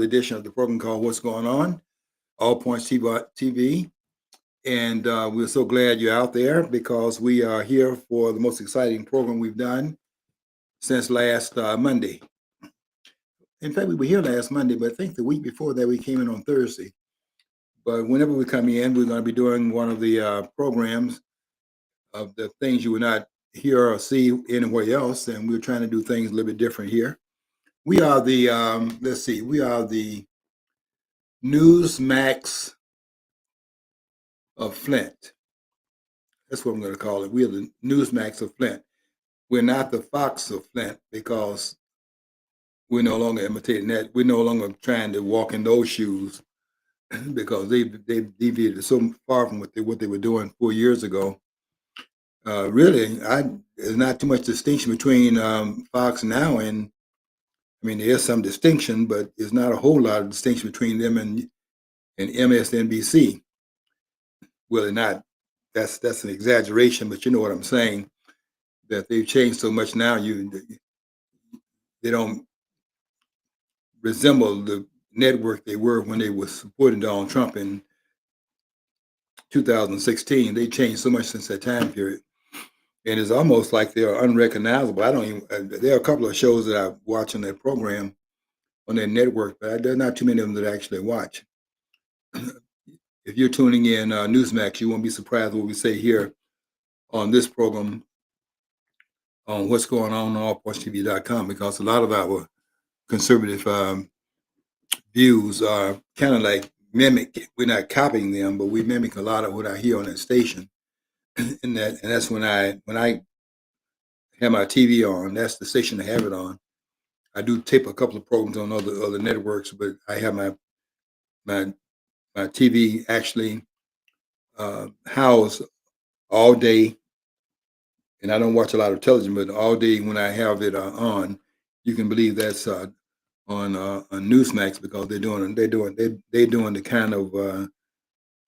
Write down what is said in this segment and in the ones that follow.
edition of the program called What's Going On, All Points TV. And we're so glad you're out there because we are here for the most exciting program we've done since last Monday. In fact, we were here last Monday, but I think the week before that we came in on Thursday. But whenever we come in, we're going to be doing one of the programs of the things you would not hear or see anywhere else. And we're trying to do things a little bit different here. We are the, we are the Newsmax of Flint. That's what I'm going to call it. We are the Newsmax of Flint. We're not the Fox of Flint because we're no longer imitating that. We're no longer trying to walk in those shoes because they've deviated so far from what they were doing 4 years ago. There's not too much distinction between Fox now and, I mean, there is some distinction, but there's not a whole lot of distinction between them and MSNBC. Well, they're not. That's an exaggeration, but you know what I'm saying. That they've changed so much now, they don't resemble the network they were when they were supporting Donald Trump in 2016. They changed so much since that time period, and it's almost like they're unrecognizable. I don't even. There are a couple of shows that I watch on that program on their network, but there's not too many of them that I actually watch. If you're tuning in Newsmax, you won't be surprised what we say here on this program on what's going on allpointtv.com, because a lot of our conservative views are kind of like mimic. We're not copying them, but we mimic a lot of what I hear on that station. And that's when I have my TV on. That's the station I have it on. I do tape a couple of programs on other networks, but I have my TV actually housed all day, and I don't watch a lot of television, but all day when I have it on, you can believe that's on Newsmax, because they're doing the kind of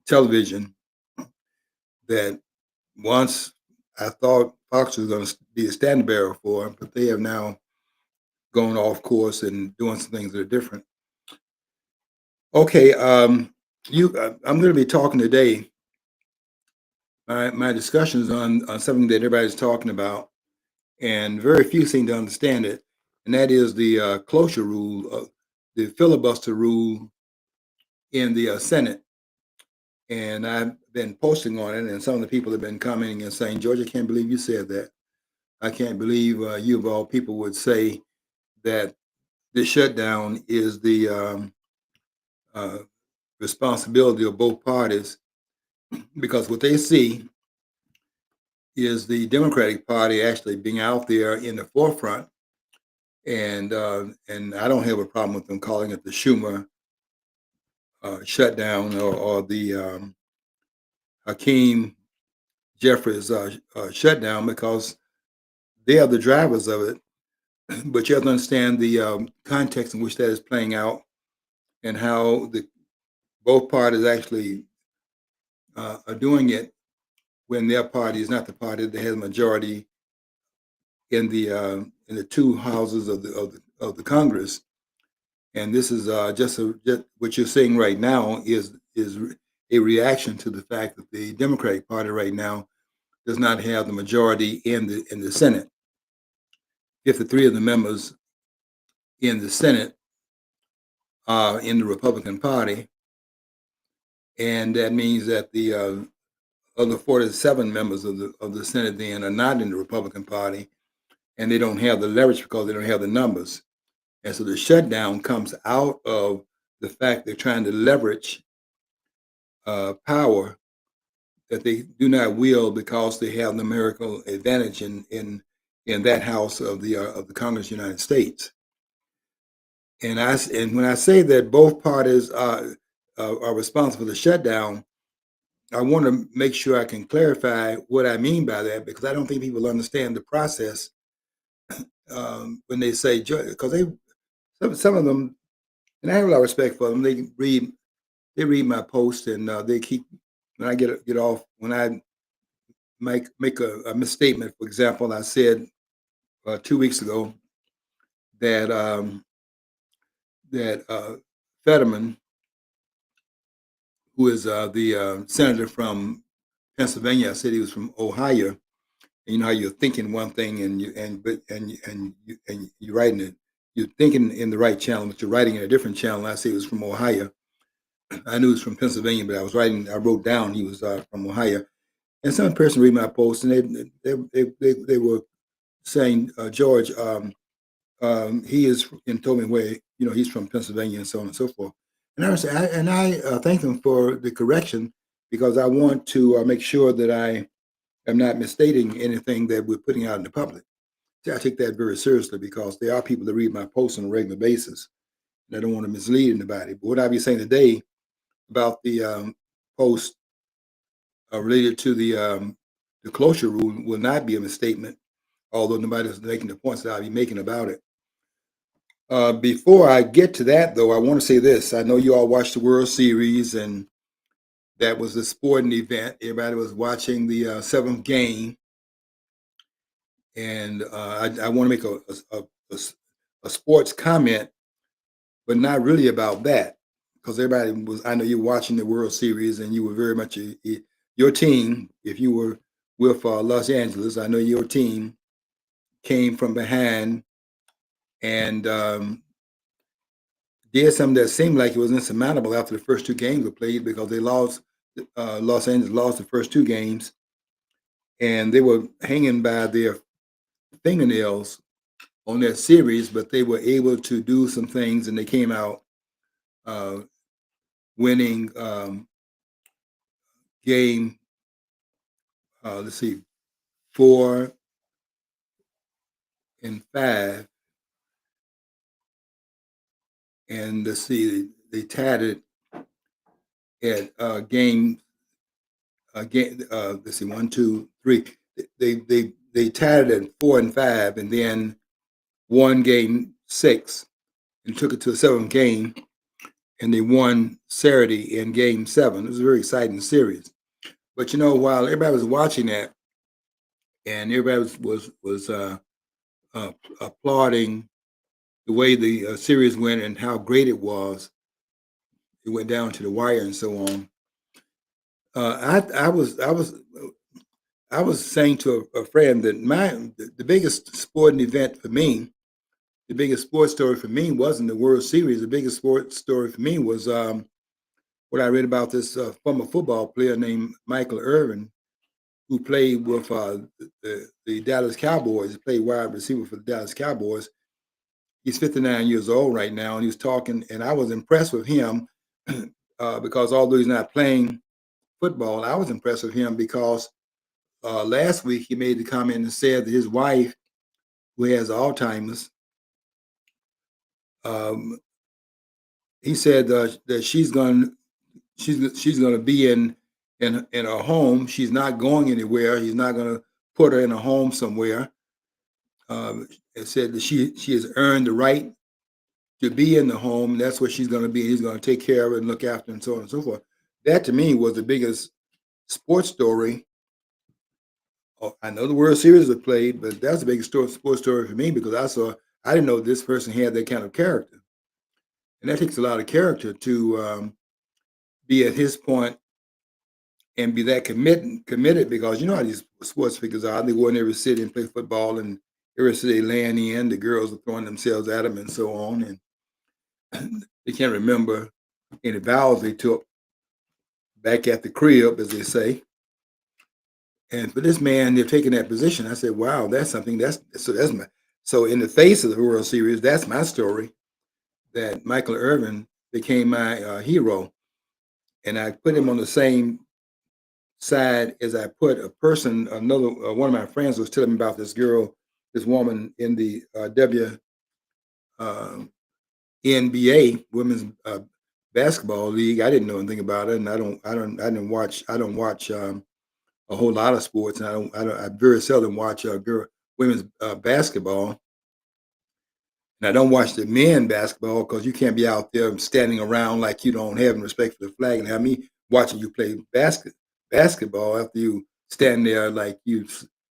television that once I thought Fox was going to be a standard bearer for, but they have now gone off course and doing some things that are different. Okay, I'm going to be talking today. My discussion is on something that everybody's talking about, and very few seem to understand it, and that is the cloture rule, the filibuster rule in the Senate. And I've been posting on it, and some of the people have been commenting and saying, "George, I can't believe you said that. I can't believe you of all people would say that the shutdown is the responsibility of both parties," because what they see is the Democratic Party actually being out there in the forefront, and I don't have a problem with them calling it the Schumer shutdown, or the Hakeem Jeffries shutdown, because they are the drivers of it. But you have to understand the context in which that is playing out, and how both parties actually are doing it when their party is not the party that has majority in the two houses of the Congress. And this is just what you're seeing right now is a reaction to the fact that the Democratic Party right now does not have the majority in the Senate. 53 of the members in the Senate are in the Republican Party, and that means that the other 47 members of the Senate then are not in the Republican Party, and they don't have the leverage because they don't have the numbers. And so the shutdown comes out of the fact they're trying to leverage power that they do not wield, because they have the numerical advantage in that house of the Congress of the United States. And when I say that both parties are responsible for the shutdown, I want to make sure I can clarify what I mean by that, because I don't think people understand the process when they say, because some of them, and I have a lot of respect for them. They read my post, and they keep, when I get off, when I make a misstatement. For example, I said 2 weeks ago that Fetterman, who is the senator from Pennsylvania. I said he was from Ohio. And you know how you're thinking one thing and you're writing it. You're thinking in the right channel, but you're writing in a different channel. I say he was from Ohio. I knew he was from Pennsylvania, but I wrote down he was from Ohio. And some person read my post, and they were saying, George, he is, and told me where he's from Pennsylvania and so on and so forth. And I thank him for the correction because I want to make sure that I am not misstating anything that we're putting out in the public. See, I take that very seriously because there are people that read my posts on a regular basis, and I don't want to mislead anybody. But what I be saying today about the post related to the closure rule will not be a misstatement, although nobody's making the points that I'll be making about it. Before I get to that, though, I want to say this. I know you all watched the World Series, and that was a sporting event. Everybody was watching the seventh game, and I want to make a sports comment, but not really about that, because everybody was. I know you're watching the World Series, and you were very much your team. If you were with Los Angeles, I know your team came from behind and did something that seemed like it was insurmountable after the first two games were played because they lost. Los Angeles lost the first two games, and they were hanging by their fingernails on their series, but they were able to do some things, and they came out uh, winning game. Let's see, 4 and 5, and let's see, they tied it at game. Let's see, 1, 2, 3. They tied it at 4 and 5, and then won game 6 and took it to the seventh game, and they won Saturday in game 7. It was a very exciting series. But while everybody was watching that, and everybody was applauding the way the series went and how great it was, it went down to the wire and so on. I was saying to a friend that the biggest sporting event for me, the biggest sports story for me wasn't the World Series. The biggest sports story for me was what I read about this former football player named Michael Irvin, who played with the Dallas Cowboys. He played wide receiver for the Dallas Cowboys. He's 59 years old right now, and he was talking, and I was impressed with him because although he's not playing football, I was impressed with him because last week he made the comment and said that his wife, who has Alzheimer's, um, he said that she's going to be in a home. She's not going anywhere. He's not going to put her in a home somewhere. It said that she has earned the right to be in the home. That's where she's going to be. He's going to take care of it and look after her and so on and so forth. That to me was the biggest sports story. Oh, I know the World Series was played, but that's the biggest sports story for me because I didn't know this person had that kind of character, and that takes a lot of character to be at his point and be that committed because you know how these sports figures are. They go in every city and play football, and every city they land in, the girls are throwing themselves at them and so on, and they can't remember any vows they took back at the crib, as they say. And for this man, they're taking that position. I said, "Wow, that's something." That's my so in the face of the World Series, that's my story. That Michael Irvin became my hero, and I put him on the same side as I put a person. Another one of my friends was telling me about this girl, this woman in the uh, NBA Women's Basketball League. I didn't know anything about it, and I don't watch a whole lot of sports, and I very seldom watch women's basketball. And I don't watch the men basketball because you can't be out there standing around like you don't have respect for the flag and have me watching you play basketball after you stand there like you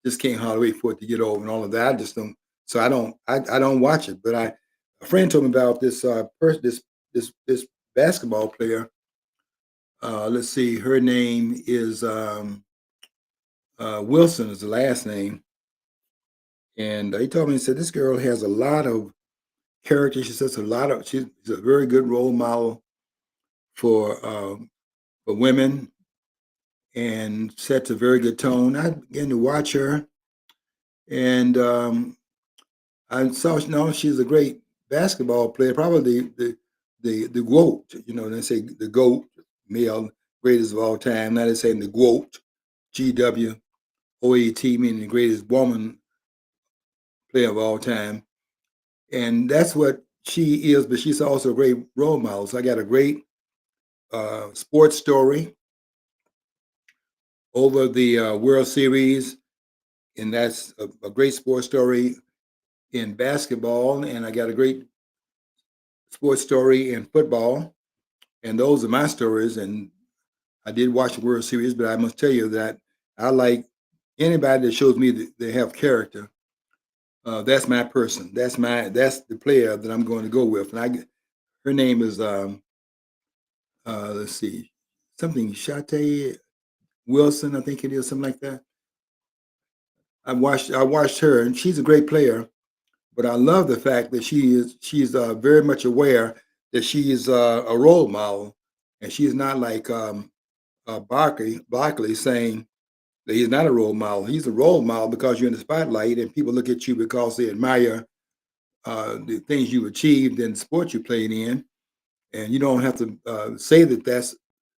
just can't hardly wait for it to get over and all of that. I just don't. So I don't watch it. But a friend told me about this person. this basketball player. Let's see, her name is Wilson is the last name, and he told me, he said this girl has a lot of character. She says a lot of she's a very good role model for women and sets a very good tone. I began to watch her, and I saw no, she's a great basketball player, probably the GOAT. You know, they say the GOAT, male greatest of all time. Now they're saying the GWOAT, GWOAT, meaning the greatest woman player of all time. And that's what she is, but she's also a great role model. So I got a great sports story over the World Series, and that's a great sports story in basketball, and I got a great sports story in football, and those are my stories. And I did watch the World Series, but I must tell you that I like anybody that shows me that they have character. That's my person. That's the player that I'm going to go with. And her name is let's see, something Shate Wilson, I think it is, something like that. I watched her, and she's a great player. But I love the fact that she's very much aware that she is a role model, and she is not like Barkley saying that he's not a role model. He's a role model because you're in the spotlight, and people look at you because they admire the things you achieved in the sport you played in, and you don't have to say that that's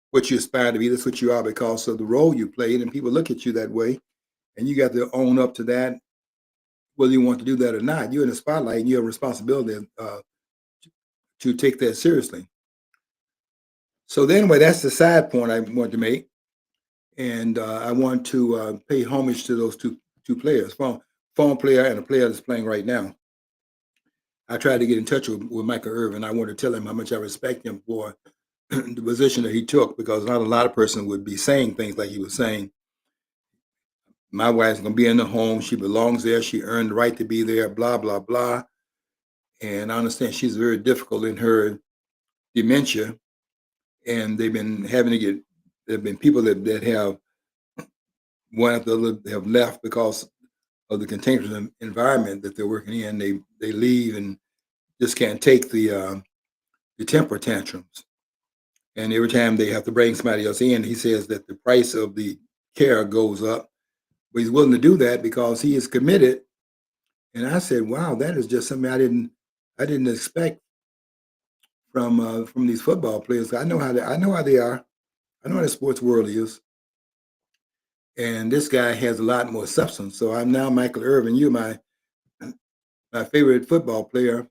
what you aspire to be. That's what you are because of the role you played, and people look at you that way, and you got to own up to that, whether you want to do that or not. You're in the spotlight, and you have a responsibility to take that seriously. So anyway, that's the side point I want to make, and I want to pay homage to those two players, phone player and a player that's playing right now. I tried to get in touch with Michael Irvin. I want to tell him how much I respect him for the position that he took, because not a lot of person would be saying things like he was saying. My wife's gonna be in the home. She belongs there. She earned the right to be there. Blah blah blah. And I understand she's very difficult in her dementia, and they've been having to get. There have been people that have one after the other have left because of the contagious environment that they're working in. They leave and just can't take the temper tantrums. And every time they have to bring somebody else in, he says that the price of the care goes up. But he's willing to do that because he is committed. And I said, "Wow, that is just something I didn't expect from these football players. I know how they are. I know how the sports world is, and this guy has a lot more substance. So I'm now Michael Irvin. You're my favorite football player.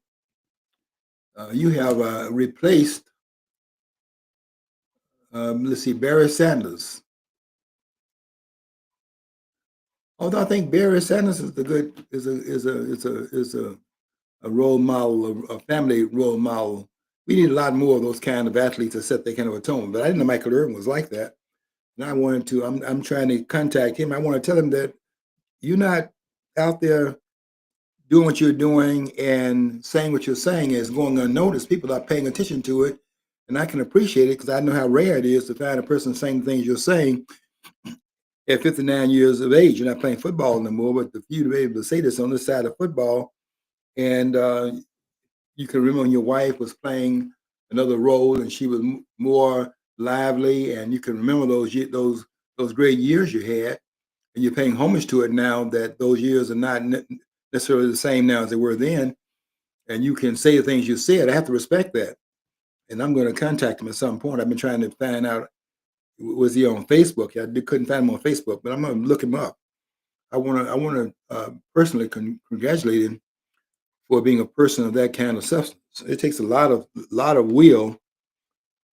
You have replaced, let's see, Barry Sanders. Although I think Barry Sanders is the good is a role model, a family role model. We need a lot more of those kind of athletes that set that kind of a tone. But I didn't know Michael Irvin was like that. And I wanted to. I'm trying to contact him. I want to tell him that you're not out there doing what you're doing and saying what you're saying is going unnoticed. People are paying attention to it, and I can appreciate it because I know how rare it is to find a person saying the things you're saying at 59 years of age. You're not playing football anymore, but for you to be able to say this on this side of football, and you can remember when your wife was playing another role and she was more lively, and you can remember those great years you had, and you're paying homage to it now that those years are not necessarily the same now as they were then, and you can say the things you said. I have to respect that, and I'm going to contact him at some point. I've been trying to find out, was he on Facebook? Couldn't find him on Facebook, but I'm going to look him up. I want to personally congratulate him for being a person of that kind of substance. It takes a lot of will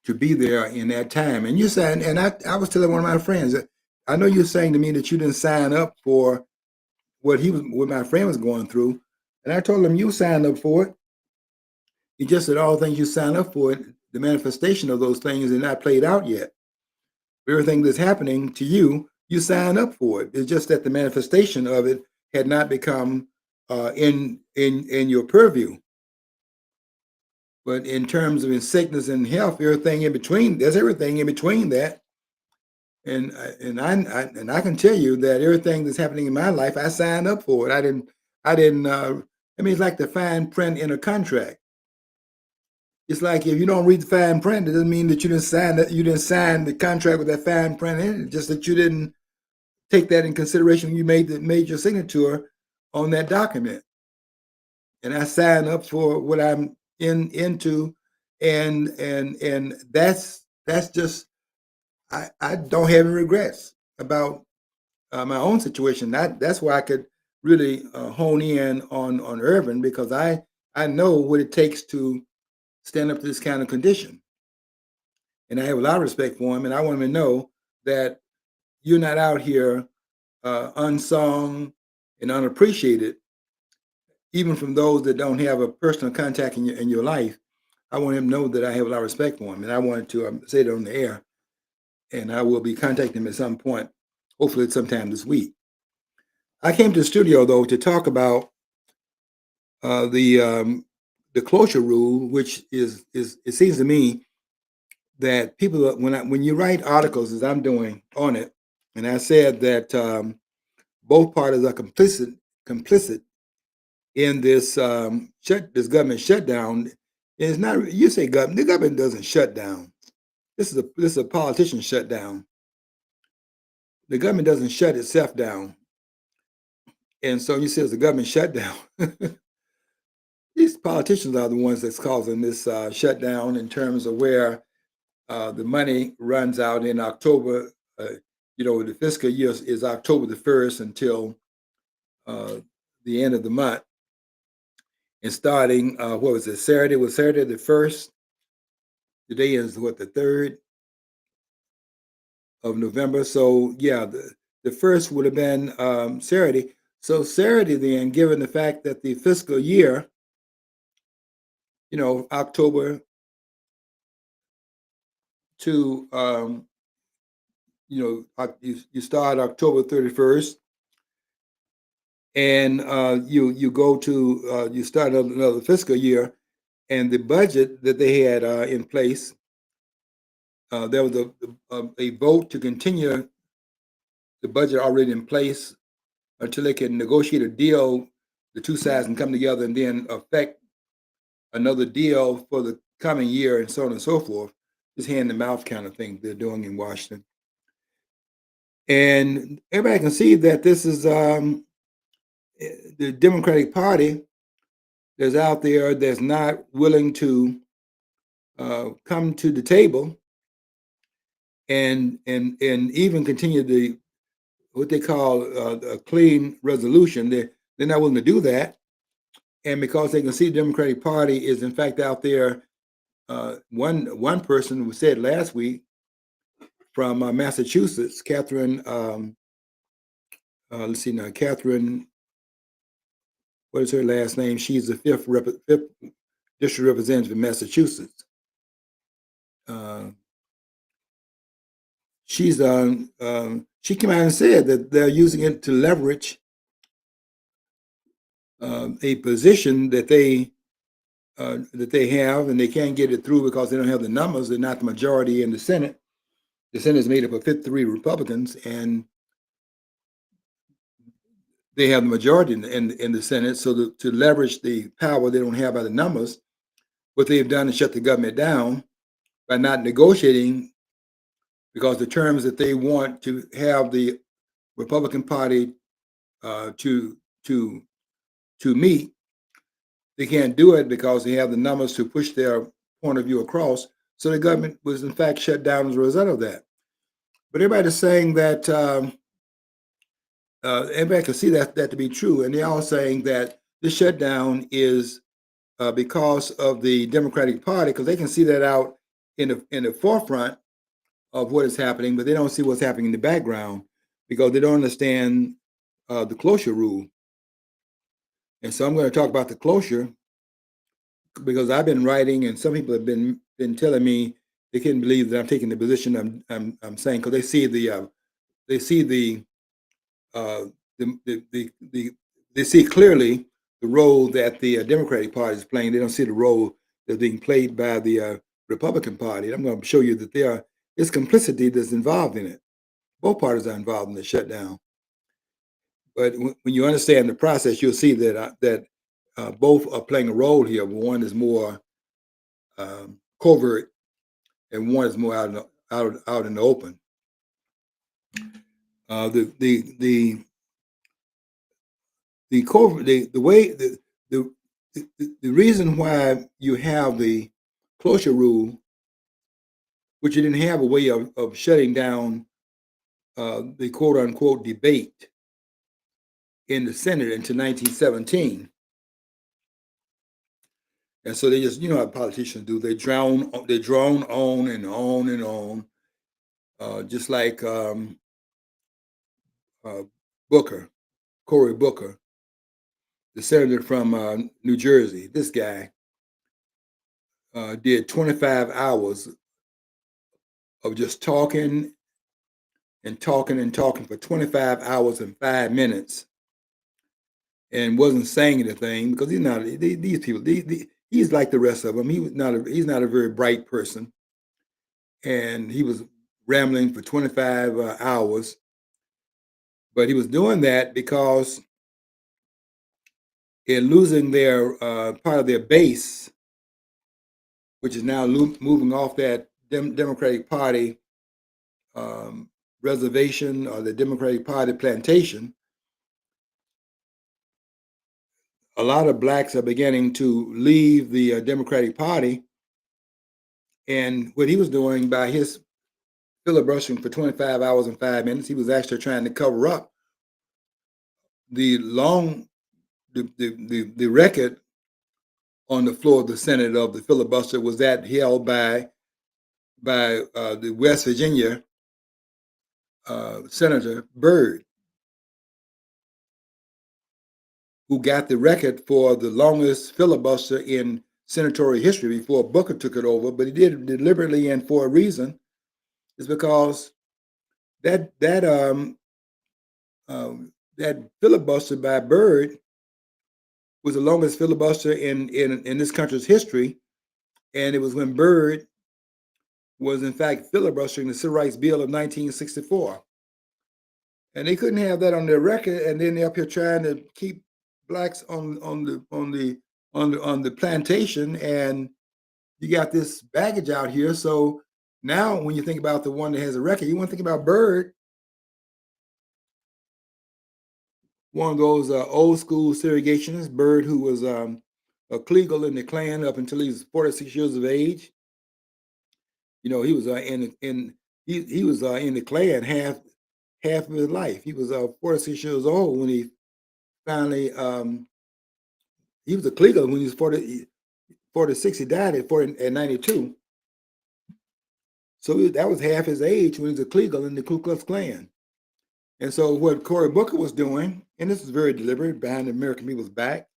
to be there in that time. And you said, and I was telling one of my friends that I know you're saying to me that you didn't sign up for what my friend was going through, and I told him you signed up for it. He just said all the things you signed up for it, the manifestation of those things are not played out yet. Everything that's happening to you, you signed up for it. It's just that the manifestation of it had not become in your purview. But in terms of in sickness and health, everything in between, there's everything in between that. And I can tell you that everything that's happening in my life, I signed up for it. I didn't. I mean, it's like the fine print in a contract. It's like if you don't read the fine print, it doesn't mean that you didn't sign that. You didn't sign the contract with that fine print in it. Just that you didn't take that in consideration when you made your signature on that document. And I signed up for what I'm into, and that's just I don't have any regrets about my own situation. That's why I could really hone in on Irvin, because I know what it takes to stand up to this kind of condition, and I have a lot of respect for him, and I want him to know that you're not out here unsung and unappreciated, even from those that don't have a personal contact in your life. I want him to know that I have a lot of respect for him, and I wanted to say that on the air, and I will be contacting him at some point, hopefully sometime this week. I came to the studio though to talk about uh, the um, the closure rule, which is it seems to me that people when you write articles as I'm doing on it, and I said that both parties are complicit in this government shutdown. It's not, you say government. The government doesn't shut down. This is a politician shutdown. The government doesn't shut itself down. And so you say it's a government shutdown. These politicians are the ones that's causing this shutdown in terms of where the money runs out in October. The fiscal year is October the 1st until uh, the end of the month. And starting, what was it, Saturday? Was Saturday the 1st? Today is what, the 3rd of November. So, yeah, the 1st would have been Saturday. So, Saturday, then, given the fact that the fiscal year, October to you start October 31st, and you go to you start another fiscal year, and the budget that they had in place, there was a vote to continue the budget already in place until they can negotiate a deal. The two sides can come together and then affect another deal for the coming year, and so on and so forth. This hand to mouth kind of thing they're doing in Washington. And everybody can see that this is the Democratic Party that's out there that's not willing to come to the table and even continue what they call a clean resolution. They're not willing to do that, and because they can see the Democratic Party is in fact out there. One person who said last week from Massachusetts, Catherine. Let's see now, Catherine. What is her last name? She's the fifth district representative in Massachusetts. Uh, she came out and said that they're using it to leverage a position that they have, and they can't get it through because they don't have the numbers. They're not the majority in the Senate. The Senate is made up of 53 Republicans, and they have the majority in the Senate. So to leverage the power they don't have by the numbers, what they've done is shut the government down by not negotiating, because the terms that they want to have the Republican Party to to meet, they can't do it because they have the numbers to push their point of view across. So the government was in fact shut down as a result of that. But everybody's saying that everybody can see that to be true, and they're all saying that this shutdown is because of the Democratic Party, because they can see that out in the forefront of what is happening, but they don't see what's happening in the background because they don't understand the closure rule. And so I'm going to talk about the closure because I've been writing, and some people have been telling me they couldn't believe that I'm taking the position I'm saying, because they see uh, the they see clearly the role that the Democratic Party is playing. They don't see the role that's being played by the Republican Party. And I'm going to show you that is complicity that's involved in it. Both parties are involved in the shutdown. But when you understand the process, you'll see that both are playing a role here. One is more covert, and one is more out in the open. The covert, the way the, the reason why you have the cloture rule, which you didn't have a way of shutting down the quote unquote debate in the Senate until 1917. And so they just, you know how politicians do, they drone on and on and on, just like uh, Booker, Cory Booker, the senator from New Jersey. This guy did 25 hours of just talking and talking and talking for 25 hours and 5 minutes, and wasn't saying anything because he's not. These people, he's like the rest of them. He's not a very bright person, and he was rambling for 25 hours. But he was doing that because in losing their part of their base, which is now moving off that Democratic Party reservation or the Democratic Party plantation, a lot of blacks are beginning to leave the Democratic Party. And what he was doing by his filibustering for 25 hours and 5 minutes, he was actually trying to cover up the long the record on the floor of the Senate of the filibuster was that held by the West Virginia Senator Byrd, who got the record for the longest filibuster in senatorial history before Booker took it over. But he did it deliberately and for a reason. Is because that that filibuster by Byrd was the longest filibuster in this country's history, and it was when Byrd was in fact filibustering the Civil Rights Bill of 1964. And they couldn't have that on their record, and then they're up here trying to keep blacks on the plantation, and you got this baggage out here. So now, when you think about the one that has a record, you want to think about Byrd, one of those old school segregationists. Byrd, who was a Kleagle in the Klan up until he was 46 years of age. You know, he was he was in the Klan half of his life. He was 46 years old when he finally he was a Kleagle when he was 46. He died at 92. So that was half his age when he was a Kleagle in the Ku Klux Klan. And so what Cory Booker was doing, and this is very deliberate, behind the American people's back,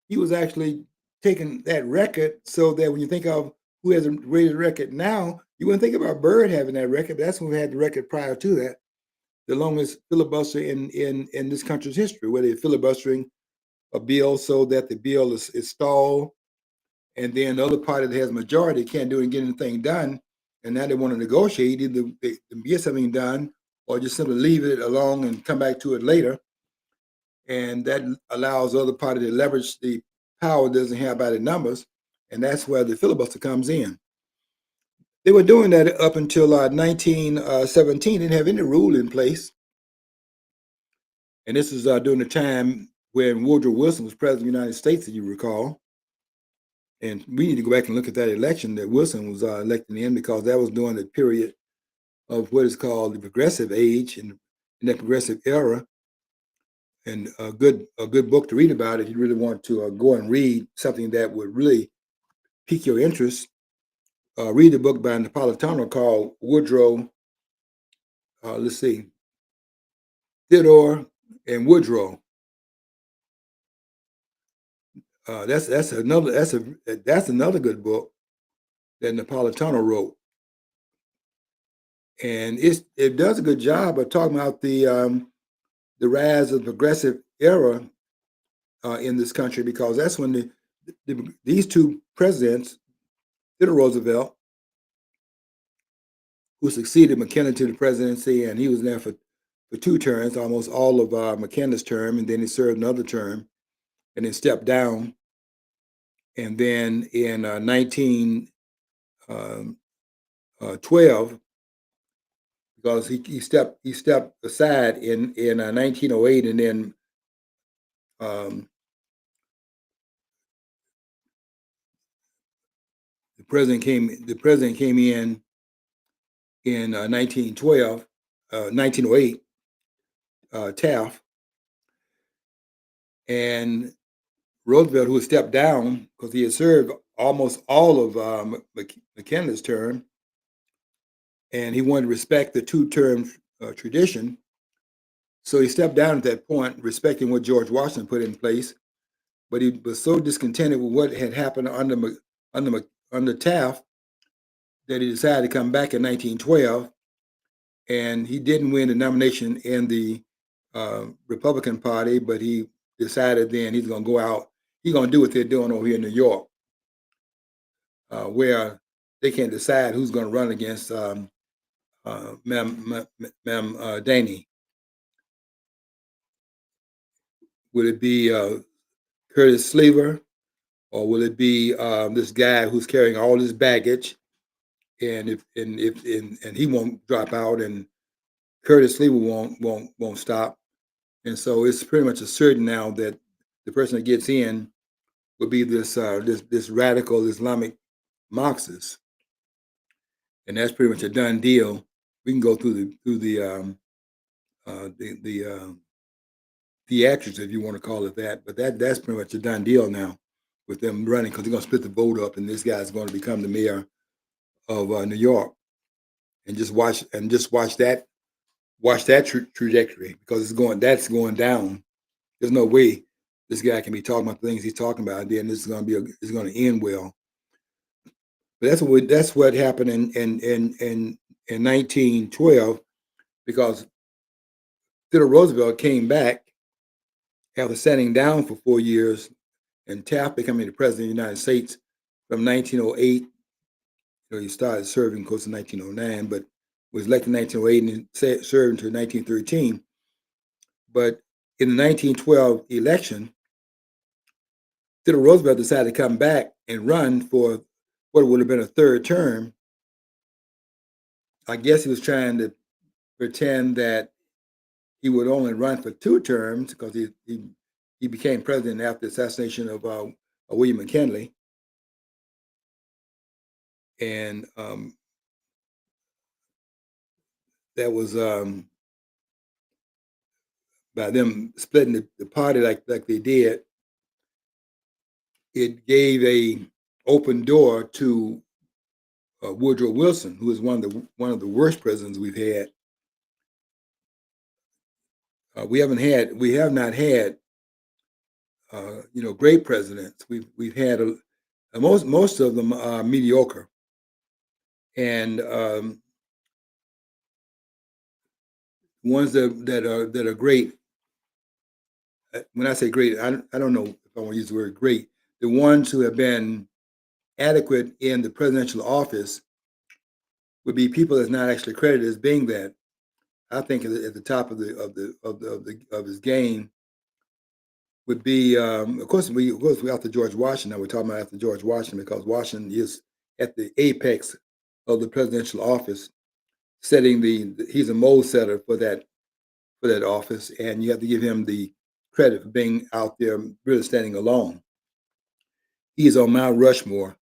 he was actually taking that record so that when you think of who has a greatest record now, you wouldn't think about Byrd having that record. But that's when we had the record prior to that, the longest filibuster in this country's history, where they're filibustering a bill so that the bill is stalled, and then the other party that has majority can't do it and get anything done. And now they want to negotiate, either they get something done or just simply leave it alone and come back to it later. And that allows the other party to leverage the power it doesn't have by the numbers. And that's where the filibuster comes in. They were doing that up until 1917. They didn't have any rule in place. And this is during the time when Woodrow Wilson was president of the United States, as you recall. And we need to go back and look at that election that Wilson was elected in, because that was during the period of what is called the progressive age, and in that progressive era. And a good book to read about if you really want to go and read something that would really pique your interest. Read the book by Napolitano called Woodrow. Let's see, Theodore and Woodrow. That's another good book that Napolitano wrote, and it does a good job of talking about the rise of the progressive era in this country, because that's when these two presidents, Theodore Roosevelt, who succeeded McKinley to the presidency, and he was there for two terms, almost all of McKinley's term, and then he served another term, and then stepped down. And then in 1912, because he stepped aside in 1908, and then um, the president came in 1908, Taft, and Roosevelt, who had stepped down because he had served almost all of McKinley's term, and he wanted to respect the two-term tradition. So he stepped down at that point, respecting what George Washington put in place. But he was so discontented with what had happened under Taft that he decided to come back in 1912, and he didn't win the nomination in the Republican Party, but he decided then he's going to go out. He's going to do what they're doing over here in New York, where they can't decide who's going to run against Ma'am Daney. Would it be Curtis Sleever, or will it be this guy who's carrying all this baggage, and he won't drop out, and Curtis Sleever won't stop, and so it's pretty much a certain now that the person that gets in will be this radical Islamic Marxist, and that's pretty much a done deal. We can go through the theatrics, if you want to call it that, but that's pretty much a done deal now with them running, because they're going to split the vote up, and this guy's going to become the mayor of New York, and just watch that trajectory, because that's going down. There's no way this guy can be talking about the things he's talking about, and then this is going to be it's going to end well. But that's what happened in 1912, because Theodore Roosevelt came back after sitting down for 4 years, and Taft becoming the president of the United States from 1908. He started serving, of course, in 1909, but was elected in 1908 and served until 1913. But in the 1912 election, Theodore Roosevelt decided to come back and run for what would have been a third term. I guess he was trying to pretend that he would only run for two terms, because he became president after the assassination of William McKinley, and that was by them splitting the party like they did. It gave a open door to Woodrow Wilson, who is one of the worst presidents we've had. We have not had great presidents. We've had most of them are mediocre, and ones that are great. When I say great, I don't know if I want to use the word great. The ones who have been adequate in the presidential office would be people that's not actually credited as being that. I think at the top of his game would be, of course, we after George Washington. We're talking about after George Washington, because Washington is at the apex of the presidential office, he's a mold setter for that office, and you have to give him the credit for being out there really standing alone. He's on Mount Rushmore.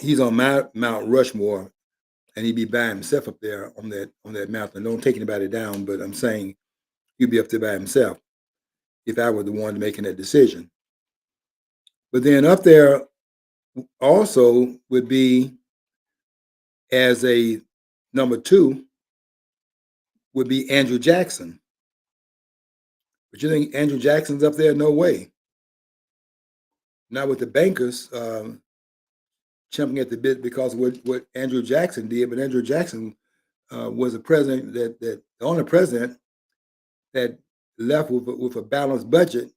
He's on Mount Rushmore, and he'd be by himself up there on that mountain. Don't take anybody down, but I'm saying he'd be up there by himself if I were the one making that decision. But then up there also would be, as a number two, would be Andrew Jackson. But you think Andrew Jackson's up there? No way. Not with the bankers chomping at the bit because of what Andrew Jackson did. But Andrew Jackson was a president the only president that left with a balanced budget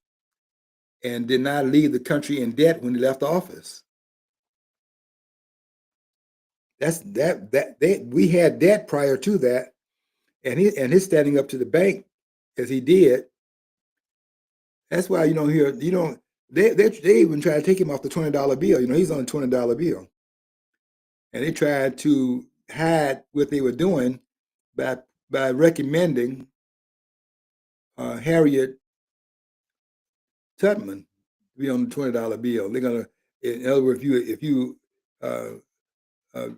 and did not leave the country in debt when he left office. We had debt prior to that, and his standing up to the bank as he did. That's why you don't hear you don't they even try to take him off the $20 bill. He's on a $20 bill, and they tried to hide what they were doing by recommending Harriet Tubman to be on the $20 bill. They're gonna, in other words, if you uh, uh,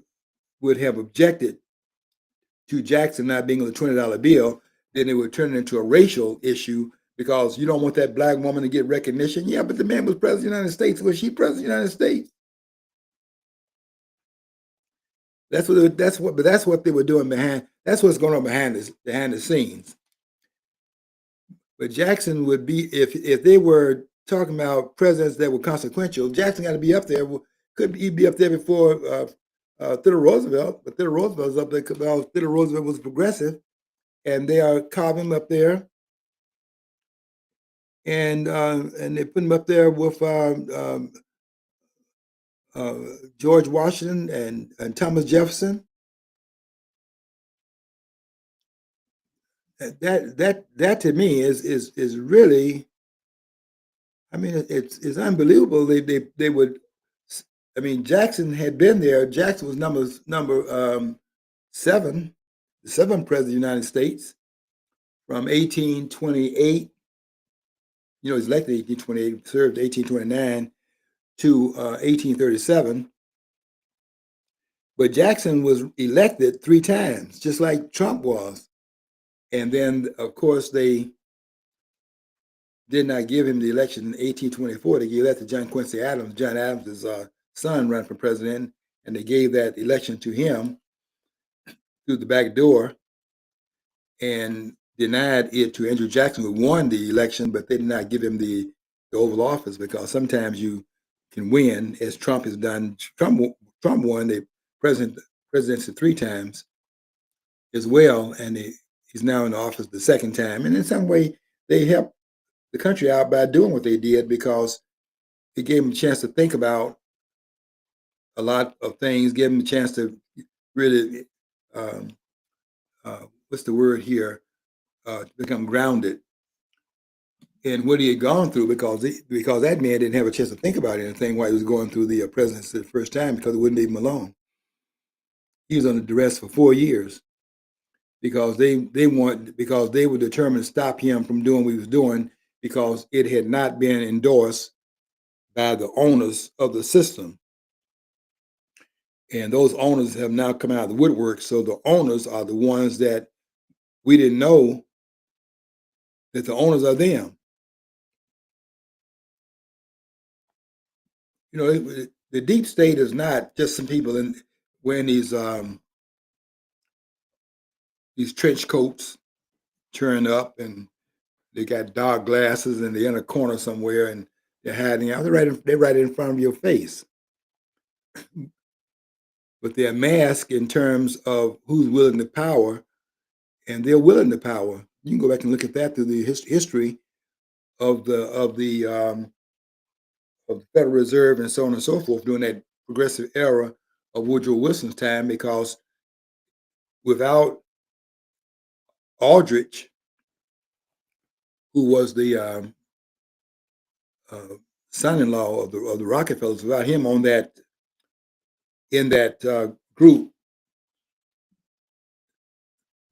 would have objected to Jackson not being on the $20 bill, then it would turn it into a racial issue because you don't want that black woman to get recognition. Yeah, but the man was president of the United States. Was she president of the United States? That's what they were doing behind. That's what's going on behind the scenes. But Jackson would be, if they were talking about presidents that were consequential, Jackson got to be up there. Could he be up there before Theodore Roosevelt? But Theodore Roosevelt was up there because Theodore Roosevelt was progressive, and they are carving him up there, and they put him up there with uh, George Washington and Thomas Jefferson. That to me is really, I mean, it's unbelievable. They would. I mean, Jackson had been there. Jackson was number seven, the seventh president of the United States from 1828. He was elected 1828, served 1829 to 1837. But Jackson was elected three times, just like Trump was. And then, of course, they did not give him the election in 1824. They gave that to John Quincy Adams. John Adams' son ran for president, and they gave that election to him through the back door and denied it to Andrew Jackson, who won the election, but they did not give him the Oval Office because sometimes you can win, as Trump has done. Trump won the presidency three times as well, and he's now in office the second time. And in some way, they helped the country out by doing what they did because it gave them a chance to think about a lot of things, gave them a chance to really, um, what's the word here, become grounded in what he had gone through because that man didn't have a chance to think about anything while he was going through the presidency the first time because it wouldn't leave him alone. He was under duress for 4 years because because they were determined to stop him from doing what he was doing because it had not been endorsed by the owners of the system. And those owners have now come out of the woodwork. So the owners are the ones that we didn't know that the owners are them. The deep state is not just some people wearing these trench coats, turn up, and they got dark glasses, and they're in a corner somewhere, and they're hiding out. They're right in front of your face. But they're masked in terms of who's willing to power, and they're willing to power. You can go back and look at that through the history of the Federal Reserve and so on and so forth during that progressive era of Woodrow Wilson's time, because without Aldrich, who was the son-in-law of the Rockefellers, without him in that group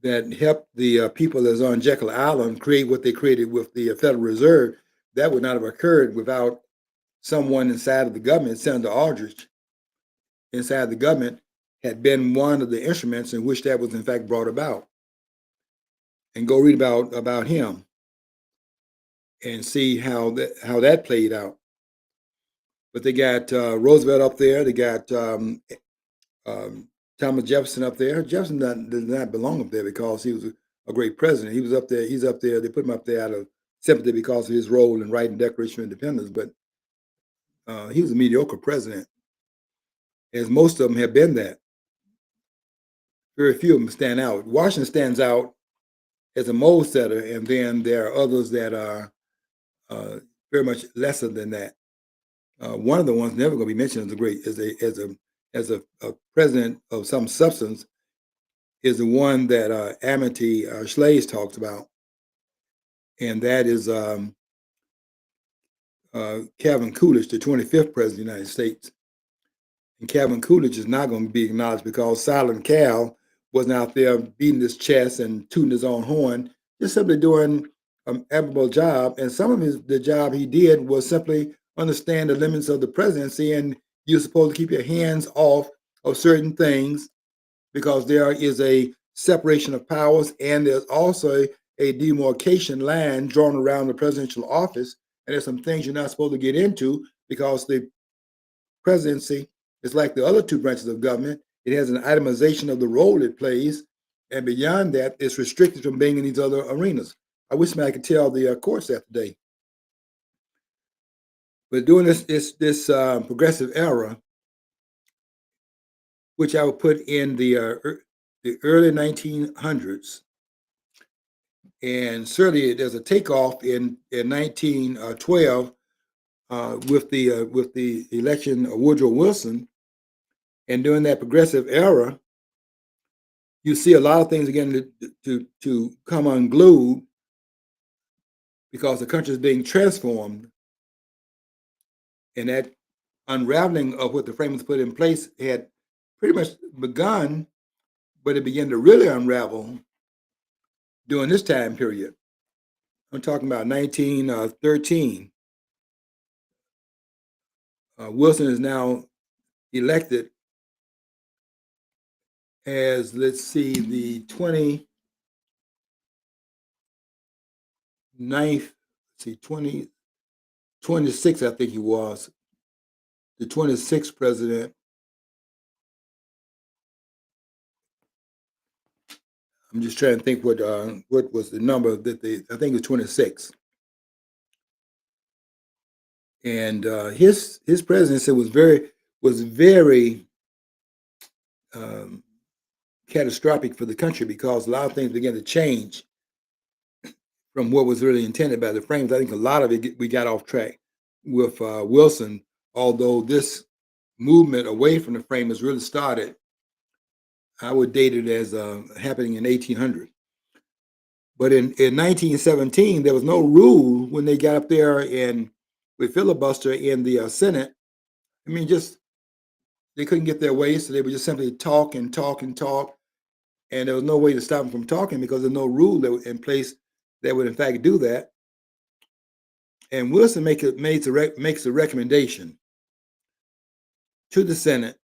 that helped the people that's on Jekyll Island create what they created with the Federal Reserve, that would not have occurred without someone inside of the government. Senator Aldrich inside the government had been one of the instruments in which that was in fact brought about. And go read about him and see how that played out. But they got Roosevelt up there. They got Thomas Jefferson up there. Jefferson does not belong up there because he was a great president. He was up there. He's up there. They put him up there out of sympathy because of his role in writing Declaration of Independence. But he was a mediocre president, as most of them have been that. Very few of them stand out. Washington stands out as a mold setter, and then there are others that are very much lesser than that. One of the ones never going to be mentioned as a great as a president of some substance is the one that Amity Schlage talks about, and that is Calvin Coolidge, the 25th president of the United States. And Calvin Coolidge is not going to be acknowledged because Silent Cal wasn't out there beating his chest and tooting his own horn, just simply doing an admirable job. And some of the job he did was simply understand the limits of the presidency, and you're supposed to keep your hands off of certain things because there is a separation of powers, and there's also a demarcation line drawn around the presidential office. And there's some things you're not supposed to get into because the presidency is like the other two branches of government. It has an itemization of the role it plays, and beyond that, it's restricted from being in these other arenas. I wish I could tell the courts that today. But during this progressive era, which I would put in the early 1900s, and certainly there's a takeoff in 1912 with the election of Woodrow Wilson, and during that progressive era, you see a lot of things again to come unglued because the country is being transformed, and that unraveling of what the framers put in place had pretty much begun, but it began to really unravel during this time period. I'm talking about 1913. Wilson is now elected as, let's see, the 29th, see, 26, I think he was, the 26th president. I'm just trying to think what was the number that I think it was 26. And his presidency was very catastrophic for the country because a lot of things began to change from what was really intended by the framers. I think a lot of it we got off track with Wilson, although this movement away from the framers really started, I would date it as happening in 1800. But in 1917, there was no rule when they got up there and with filibuster in the Senate. I mean, just they couldn't get their way, so they would just simply talk and talk and talk, and there was no way to stop them from talking because there's no rule that was in place that would in fact do that. And Wilson makes a recommendation to the Senate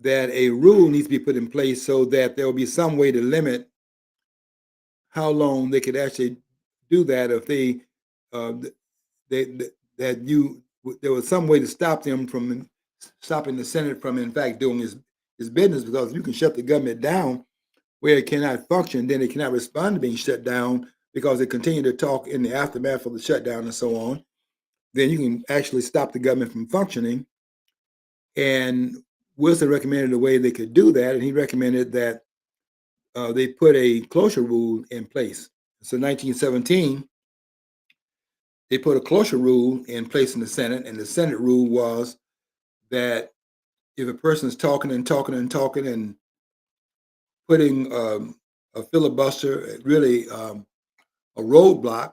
that a rule needs to be put in place so that there will be some way to limit how long they could actually do that if uh, they that you there was some way to stop them from stopping the Senate from in fact doing his business, because you can shut the government down where it cannot function, then it cannot respond to being shut down because they continue to talk in the aftermath of the shutdown and so on. Then you can actually stop the government from functioning. And Wilson recommended a way they could do that, and he recommended that they put a cloture rule in place. So, 1917, they put a cloture rule in place in the Senate, and the Senate rule was that if a person is talking and talking and talking and putting a filibuster, really a roadblock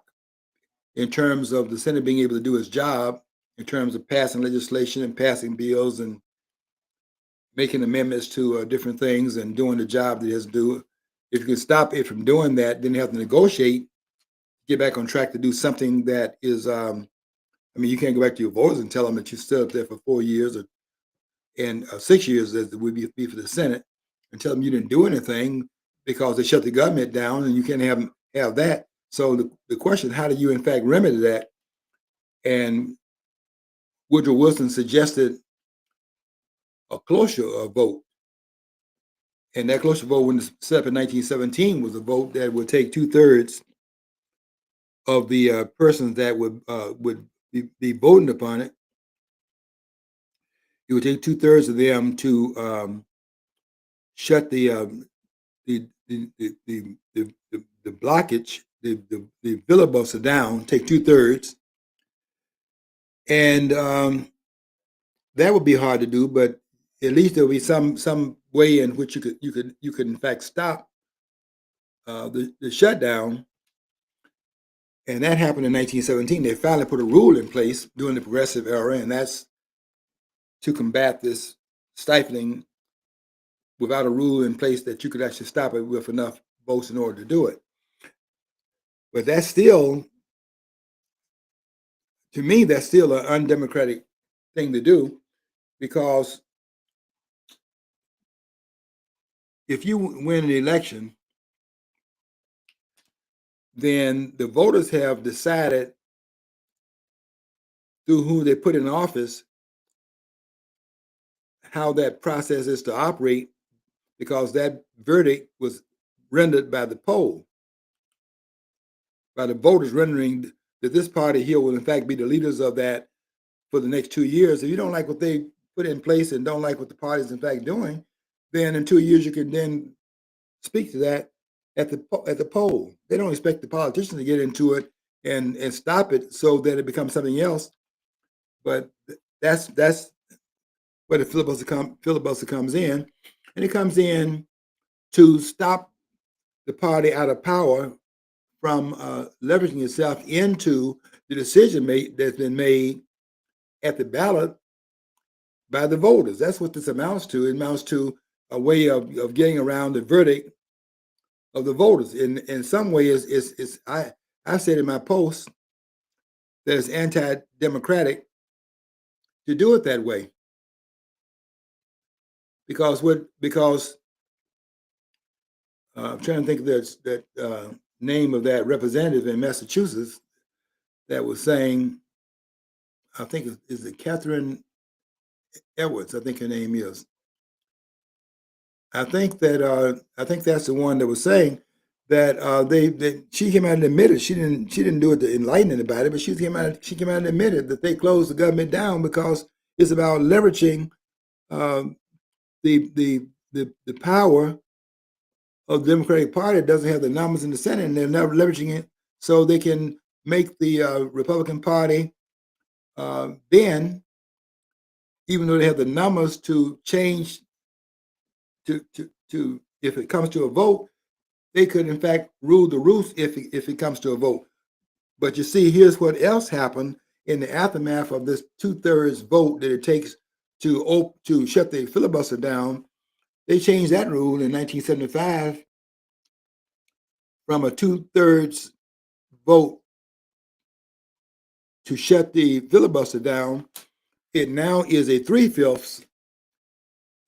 in terms of the Senate being able to do its job, in terms of passing legislation and passing bills and making amendments to different things and doing the job that it has to do. If you can stop it from doing that, then you have to negotiate, get back on track to do something that is, I mean, you can't go back to your voters and tell them that you stood up there for 4 years and 6 years, as it would be for the Senate, and tell them you didn't do anything because they shut the government down and you can't have that. So the question, how do you in fact remedy that? And Woodrow Wilson suggested a cloture vote. And that cloture vote, when it was set up in 1917, was a vote that would take 2/3 of the persons that would be voting upon it. It would take 2/3 of them to shut the blockage, the filibuster down. Take 2/3, and that would be hard to do. But at least there'll be some way in which you could in fact stop the shutdown. And that happened in 1917. They finally put a rule in place during the Progressive era, and that's to combat this stifling without a rule in place that you could actually stop it with enough votes in order to do it. But that's still, to me, that's still an undemocratic thing to do, because if you win an election, then the voters have decided through who they put in office how that process is to operate, because that verdict was rendered by the poll, by the voters rendering that this party here will in fact be the leaders of that for the next 2 years. If you don't like what they put in place and don't like what the party is in fact doing, then in 2 years you can then speak to that at the poll. They don't expect the politicians to get into it and stop it so that it becomes something else. But that's where the filibuster comes in, and it comes in to stop the party out of power from leveraging itself into the decision that's been made at the ballot by the voters. That's what this amounts to. It amounts to a way of getting around the verdict of the voters. In some ways, I said in my post that it's anti-democratic to do it that way, because I'm trying to think of that name of that representative in Massachusetts that was saying, I think is it Catherine Edwards, I think her name is. I think that's the one that was saying that she came out and admitted she didn't do it to enlighten anybody, but she came out and admitted that they closed the government down because it's about leveraging the power of the Democratic Party that doesn't have the numbers in the Senate, and they're now leveraging it so they can make the Republican Party then, even though they have the numbers to change to if it comes to a vote, they could in fact rule the roost if it comes to a vote. But you see, here's what else happened in the aftermath of this 2/3 vote that it takes to shut the filibuster down. They changed that rule in 1975 from a 2/3 vote to shut the filibuster down. It now is a 3/5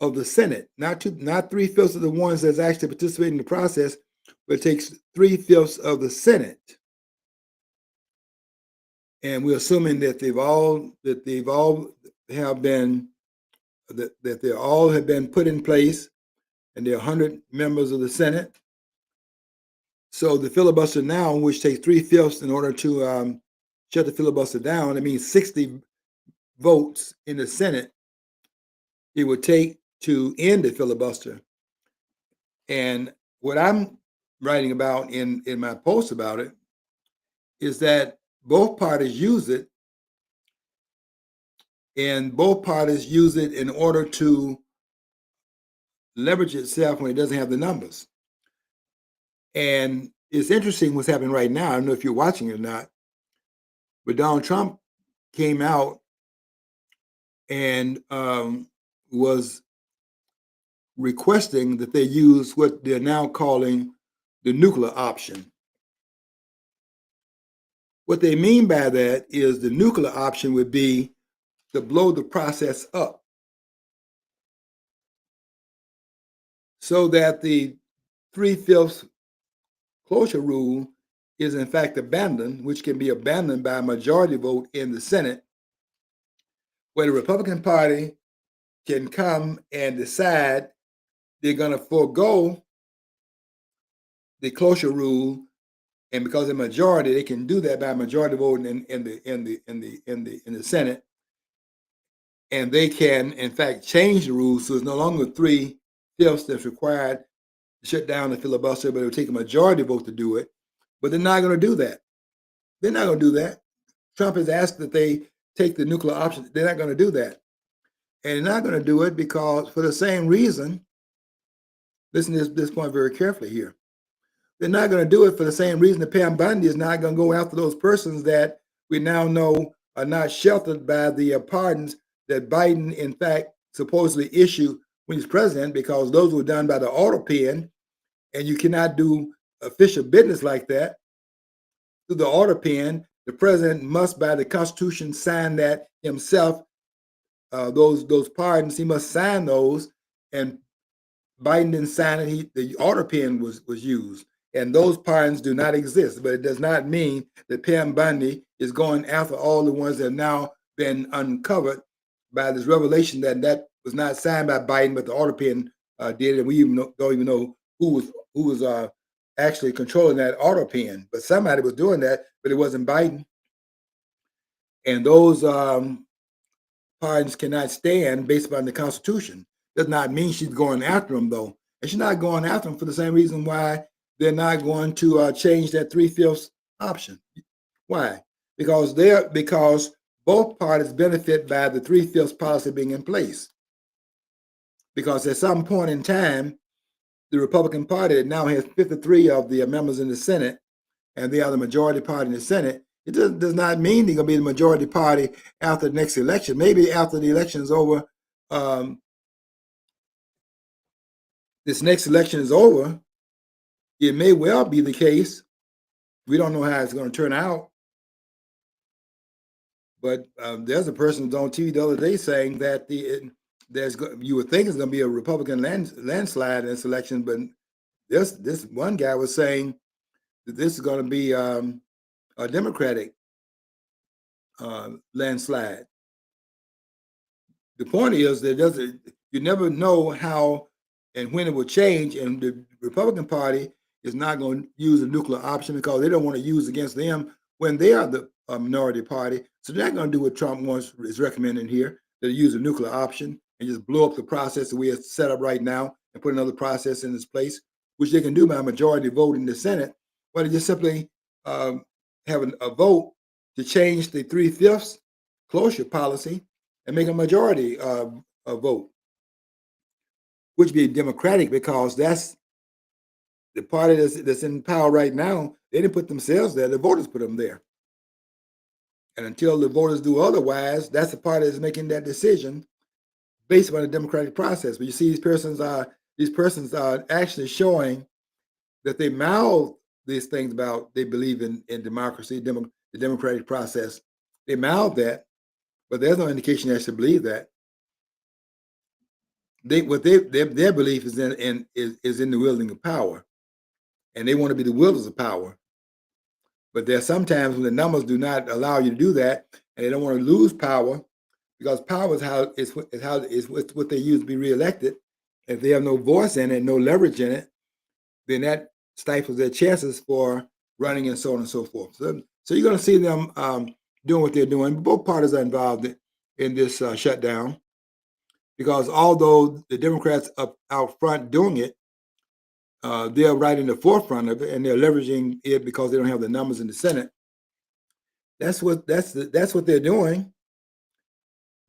of the Senate, not 3/5 of the ones that's actually participating in the process, but it takes 3/5 of the Senate. And we're assuming that they've all have been that they all have been put in place, and there are 100 members of the Senate. So the filibuster now, which takes 3/5 in order to shut the filibuster down, it means 60 votes in the Senate it would take to end the filibuster. And what I'm writing about in my post about it is that both parties use it, and both parties use it in order to leverage itself when it doesn't have the numbers. And it's interesting what's happening right now. I don't know if you're watching it or not, but Donald Trump came out and was requesting that they use what they're now calling the nuclear option. What they mean by that is the nuclear option would be to blow the process up so that the 3/5 cloture rule is in fact abandoned, which can be abandoned by a majority vote in the Senate, where the Republican Party can come and decide they're going to forego the cloture rule, and because of the majority, they can do that by a majority vote in the Senate, and they can in fact change the rules so it's no longer 3/5 that's required to shut down the filibuster, but it will take a majority vote to do it. But they're not going to do that. They're not going to do that. Trump has asked that they take the nuclear option. They're not going to do that. And they're not going to do it because, for the same reason, listen to this point very carefully here. They're not going to do it for the same reason that Pam Bundy is not going to go after those persons that we now know are not sheltered by the pardons that Biden, in fact, supposedly issued when he's president, because those were done by the auto pen, and you cannot do official business like that through the auto pen. The president must, by the Constitution, sign that himself. Those pardons, he must sign those, and Biden didn't sign it. The auto pen was used, and those pardons do not exist. But it does not mean that Pam Bundy is going after all the ones that have now been uncovered by this revelation that was not signed by Biden, but the auto pen did it. And we don't even know who was actually controlling that auto pen. But somebody was doing that, but it wasn't Biden. And those pardons cannot stand based upon the Constitution. Does not mean she's going after them, though. And she's not going after them for the same reason why they're not going to change that 3/5 option. Why? Because both parties benefit by the 3/5 policy being in place. Because at some point in time, the Republican Party now has 53 of the members in the Senate, and they are the majority party in the Senate. It does not mean they're going to be the majority party after the next election. Maybe after the election is over, this next election is over, it may well be the case. We don't know how it's going to turn out. But there's a person who's on TV the other day saying that you would think it's going to be a Republican landslide in this election, but this one guy was saying that this is going to be a Democratic landslide. The point is that you never know how and when it will change, and the Republican Party is not going to use a nuclear option because they don't want to use against them when they are the minority party. So they're not going to do what Trump is recommending here, that they use a nuclear option and just blow up the process the way it's set up right now and put another process in its place, which they can do by a majority vote in the Senate, but they just simply have a vote to change the 3/5 closure policy and make a majority vote, which would be Democratic, because that's the party that's in power right now. They didn't put themselves there. The voters put them there. And until the voters do otherwise, that's the party that's making that decision based on the democratic process. But you see, these persons are actually showing that they mouth these things about they believe in democracy, the democratic process. They mouth that, but there's no indication they actually believe that. Their belief is in the wielding of power, and they want to be the wielders of power. But there are sometimes when the numbers do not allow you to do that, and they don't want to lose power, because power is what they use to be reelected. If they have no voice in it, no leverage in it, then that stifles their chances for running and so on and so forth. So you're going to see them doing what they're doing. Both parties are involved in this shutdown, because although the Democrats are out front doing it, they're right in the forefront of it, and they're leveraging it because they don't have the numbers in the Senate. That's what they're doing.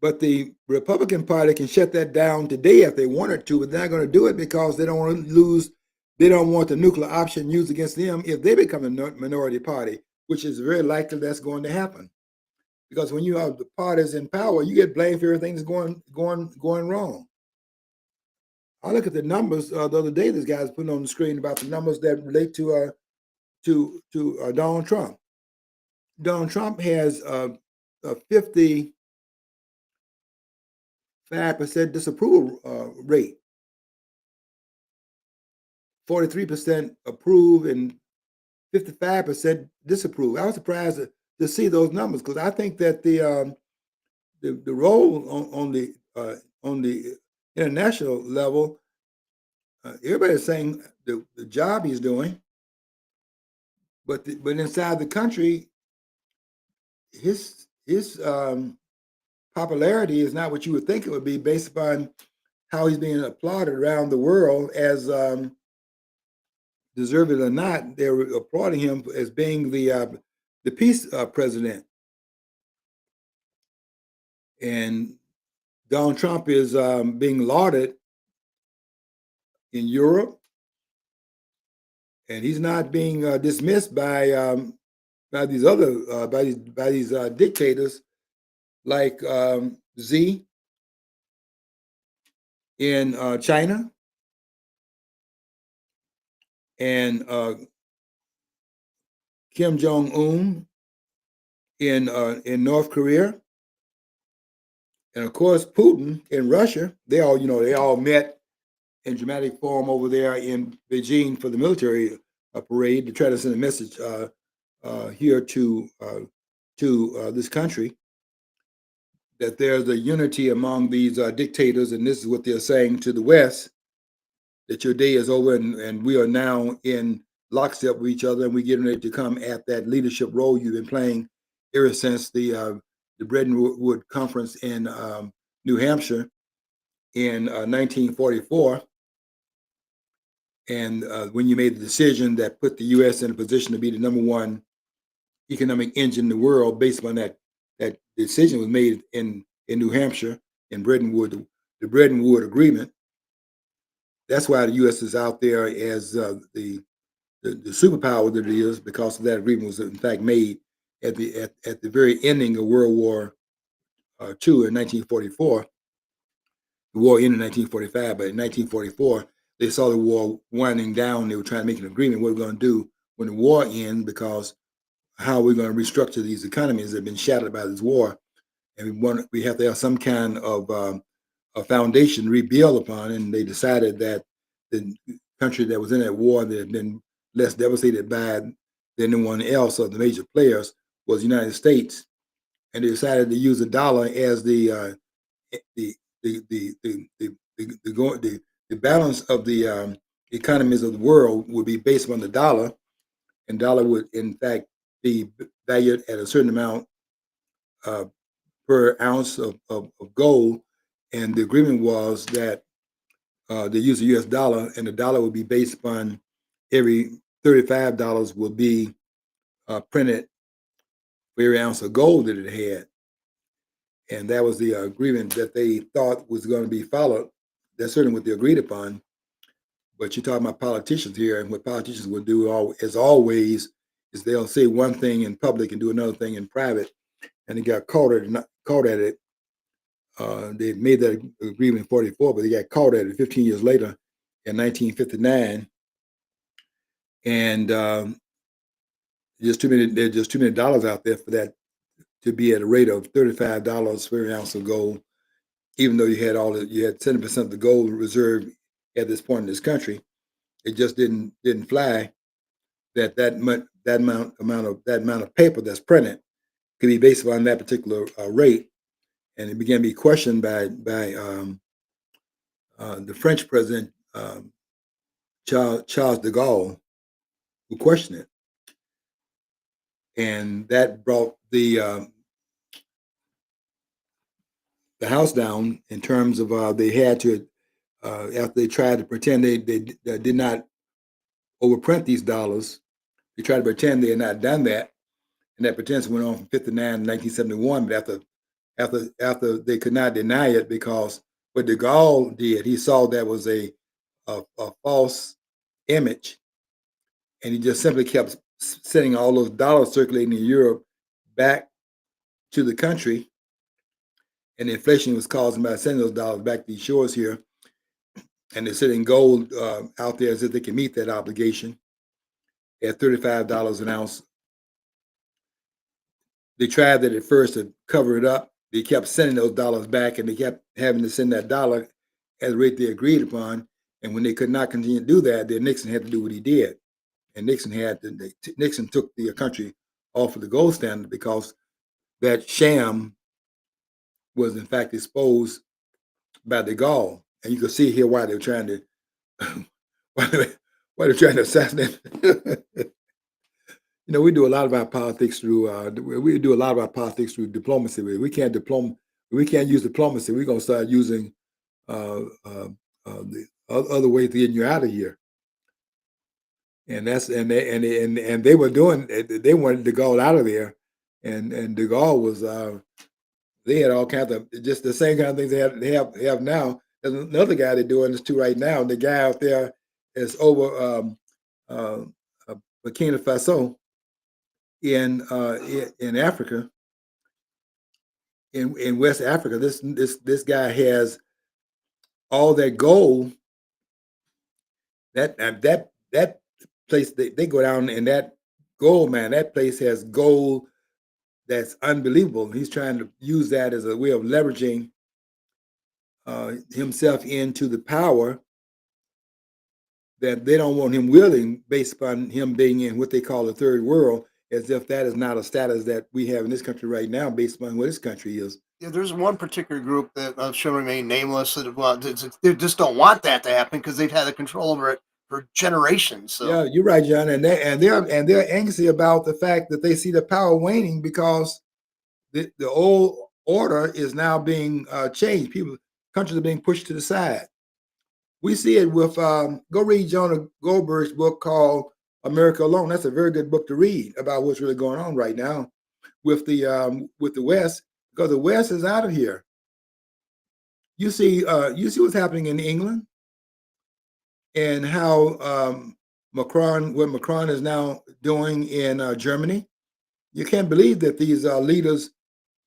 But the Republican Party can shut that down today if they wanted to, but they're not going to do it because they don't want to lose. They don't want the nuclear option used against them if they become a minority party, which is very likely that's going to happen. Because when you have the parties in power, you get blamed for everything that's going wrong. I look at the numbers the other day. This guy's putting on the screen about the numbers that relate to Donald Trump. Donald Trump has a 55% disapproval rate, 43% approve, and 55% disapprove. I was surprised to see those numbers, because I think that the role on the international level, everybody's saying the job he's doing, but inside the country, his popularity is not what you would think it would be, based upon how he's being applauded around the world. As deserve it or not, they're applauding him as being the peace president. And Donald Trump is being lauded in Europe, and he's not being dismissed by these other by these dictators like Z in China and Kim Jong Un in North Korea, and of course Putin in Russia. They all met in dramatic form over there in Beijing for the military parade to try to send a message here to this country that there's a unity among these dictators, and this is what they're saying to the West, that your day is over, and we are now in lockstep with each other, and we're getting ready to come at that leadership role you've been playing ever since the Bretton Woods Conference in New Hampshire in 1944, and when you made the decision that put the U.S. in a position to be the number one economic engine in the world, based on that decision was made in New Hampshire in Bretton Woods, the Bretton Woods Agreement. That's why the U.S. is out there as the superpower that it is, because of that agreement was in fact made at the very ending of World War II in 1944. The war ended in 1945, but in 1944 they saw the war winding down. They were trying to make an agreement what we're going to do when the war ends, because how we're going to restructure these economies that have been shattered by this war, and we have to have some kind of a foundation to rebuild upon. And they decided that the country that was in that war that had been less devastated by it than anyone else of the major players was the United States, and they decided to use the dollar as the the the the the the balance of the economies of the world would be based on the dollar, and dollar would in fact be valued at a certain amount uh, per ounce of gold. And the agreement was that they use the U.S. dollar, and the dollar would be based upon every $35 will be printed for every ounce of gold that it had. And that was the agreement that they thought was going to be followed. That's certainly what they agreed upon. But you're talking about politicians here, and what politicians will do, as always, is they'll say one thing in public and do another thing in private, and they got caught at it. They made that agreement in '44, but they got caught at it 15 years later in 1959, and there's just too many dollars out there for that to be at a rate of $35 for every ounce of gold, even though you had 70% of the gold reserve at this point in this country. It just didn't fly that amount of paper that's printed could be based on that particular rate. And it began to be questioned by the French president, Charles de Gaulle, who questioned it, and that brought the house down in terms of they had to, after they tried to pretend they did not overprint these dollars. They tried to pretend they had not done that, and that pretense went on from '59 to 1971. But after they could not deny it, because what de Gaulle did, he saw that was a false image, and he just simply kept sending all those dollars circulating in Europe back to the country, and the inflation was caused by sending those dollars back to these shores here, and they're sitting gold out there as if they can meet that obligation at $35 an ounce. They tried that at first to cover it up. They kept sending those dollars back, and they kept having to send that dollar at the rate they agreed upon. And when they could not continue to do that, then Nixon had to do what he did. And Nixon took the country off of the gold standard, because that sham was in fact exposed by de Gaulle. And you can see here why they're trying to why they're trying to assassinate. We do a lot of our politics through diplomacy. We can't use diplomacy. We're gonna start using the other ways to get you out of here. And they were doing. They wanted de Gaulle out of there, and de Gaulle was they had all kinds of just the same kind of things they have now. There's another guy they're doing this to right now. The guy out there is over uh, uh, Burkina Faso in Africa, in West Africa. This guy has all that gold. That place they go down in that gold, man. That place has gold that's unbelievable. He's trying to use that as a way of leveraging himself into the power that they don't want him wielding, based upon him being in what they call the third world, as if that is not a status that we have in this country right now, based upon what this country is. Yeah, there's one particular group that shall remain nameless that they just don't want that to happen because they've had the control over it for generations. So Yeah, you're right, John, and they're anxious about the fact that they see the power waning because the old order is now being changed. Countries are being pushed to the side. We see it with go read Jonah Goldberg's book called America Alone. That's a very good book to read about what's really going on right now with the West, because the West is out of here. You see what's happening in England, and how what Macron is now doing in Germany. You can't believe that these leaders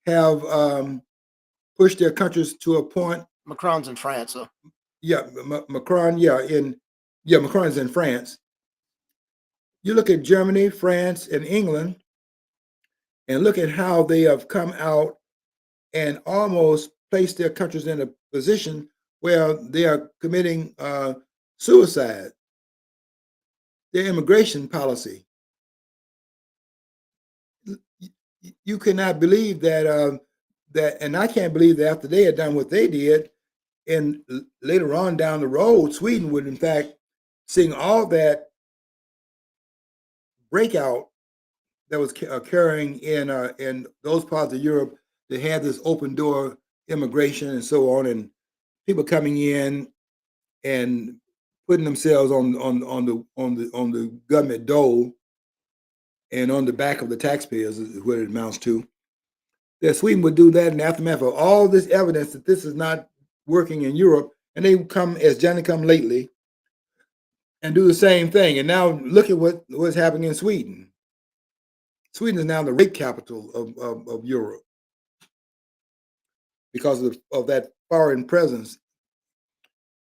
have pushed their countries to a point. Macron's in France, so Yeah, Macron. Macron is in France. You look at Germany, France, and England, and look at how they have come out and almost placed their countries in a position where they are committing suicide. Their immigration policy. You cannot believe that, and I can't believe that after they had done what they did, and later on down the road, Sweden would in fact, seeing all that breakout that was occurring in those parts of Europe that had this open door immigration and so on, and people coming in and putting themselves on the government dole and on the back of the taxpayers is what it amounts to. That Sweden would do that in the aftermath of all this evidence that this is not working in Europe, and they come as Johnny come lately and do the same thing. And now look at what's happening in Sweden. Sweden is now the rape capital of Europe because of that foreign presence.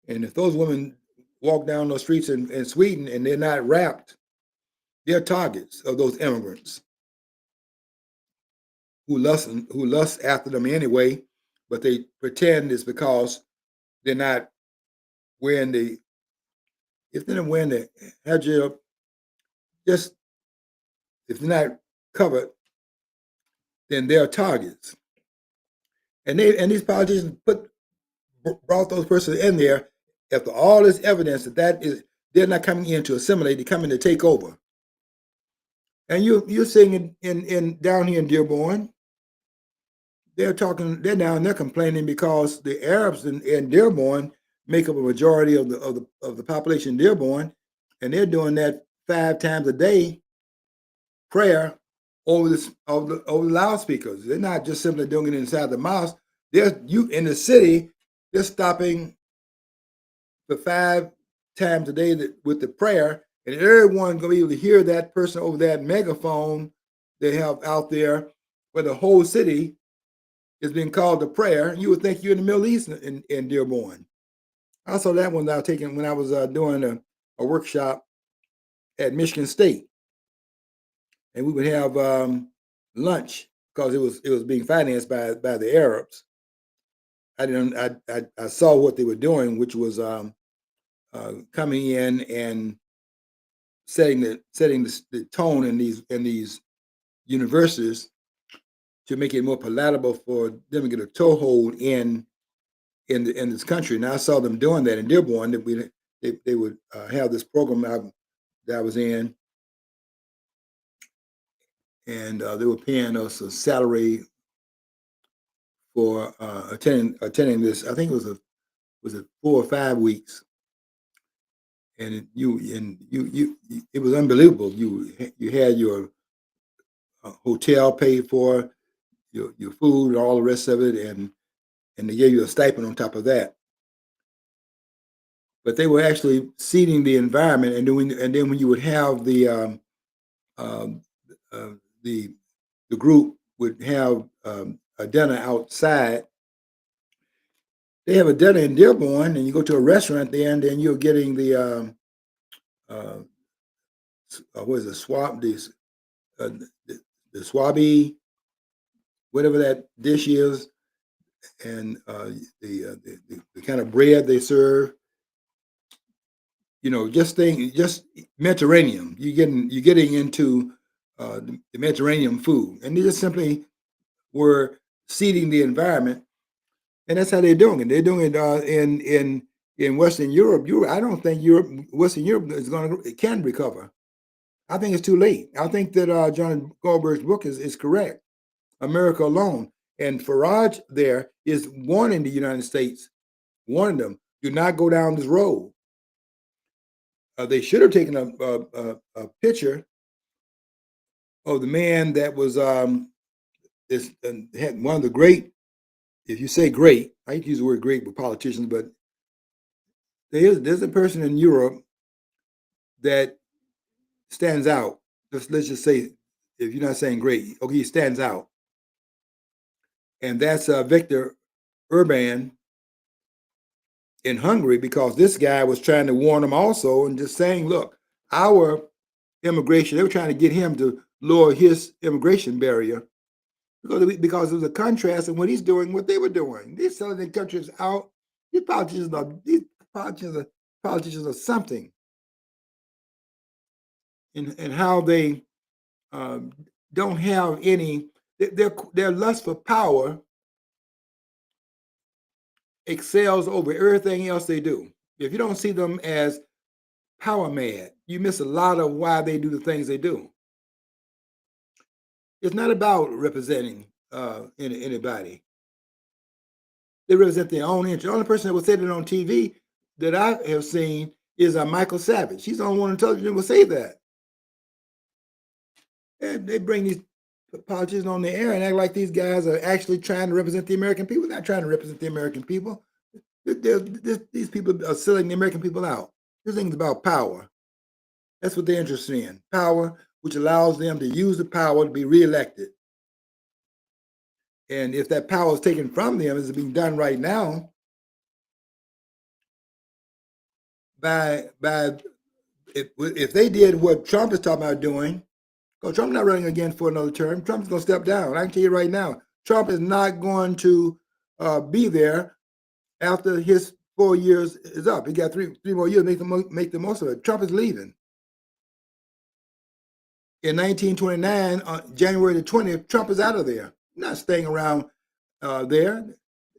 And if those women walk down those streets in Sweden and they're not wrapped, they're targets of those immigrants who lust after them anyway, but they pretend it's because they're not wearing the if they're not wearing the hijab, just if they're not covered, then they're targets. And these politicians brought those persons in there after all this evidence that is they're not coming in to assimilate, they're coming to take over. And you're seeing in down here in Dearborn, they're down there complaining because the Arabs in Dearborn make up a majority of the population in Dearborn, and they're doing that 5 times a day prayer over the loudspeakers. They're not just simply doing it inside the mosque. You in the city, they're stopping for 5 times a day with the prayer, and everyone gonna be able to hear that person over that megaphone they have out there, where the whole city is being called to prayer. You would think you're in the Middle East in Dearborn. I saw that one when I was doing a workshop at Michigan State, and we would have lunch because it was being financed by the Arabs. I saw what they were doing, which was coming in and setting the tone in these universities to make it more palatable for them to get a toehold in this country. And I saw them doing that in Dearborn. That they would have this program that I was in, and they were paying us a salary for attending this. I think was it 4 or 5 weeks, and it was unbelievable. You had your hotel paid for. your food and all the rest of it, and they gave you a stipend on top of that. But they were actually seeding the environment, and then when you would have um, uh, the the group would have a dinner outside. They have a dinner in Dearborn, and you go to a restaurant there, and then you're getting uh, what is it, uh, the swabi, whatever that dish is, and the kind of bread they serve. Just Mediterranean. You're getting into the Mediterranean food, and they just simply were seeding the environment, and that's how they're doing it. They're doing it in Western Europe. I don't think Western Europe can recover. I think it's too late. I think that John Goldberg's book is correct. America alone, and Farage there is warning the United States, warning them, do not go down this road. They should have taken a picture of the man that was had one of the great. If you say great, I hate to use the word great with politicians, but there's a person in Europe that stands out. Let's just say, if you're not saying great, okay, he stands out, and that's Victor Urban in Hungary, because this guy was trying to warn them also and just saying, look, our immigration, they were trying to get him to lower his immigration barrier because of the contrast in what he's doing, what they were doing. They're selling their countries out. These politicians are something, and how they don't have any. Their lust for power excels over everything else they do. If you don't see them as power mad, you miss a lot of why they do the things they do. It's not about representing anybody. They represent their own interest. The only person that will say that on TV that I have seen is Michael Savage. He's the only one on television that will say that. And they bring these politicians on the air and act like these guys are actually trying to represent the American people. They're not trying to represent the American people. These people are selling the American people out. This thing's about power. That's what they're interested in. Power, which allows them to use the power to be reelected. And if that power is taken from them, as it's being done right now, if they did what Trump is talking about doing, because Trump's not running again for another term, Trump's going to step down. I can tell you right now, Trump is not going to be there after his 4 years is up. He got three more years to make the most of it. Trump is leaving. In 1929, January the 20th, Trump is out of there. Not staying around there.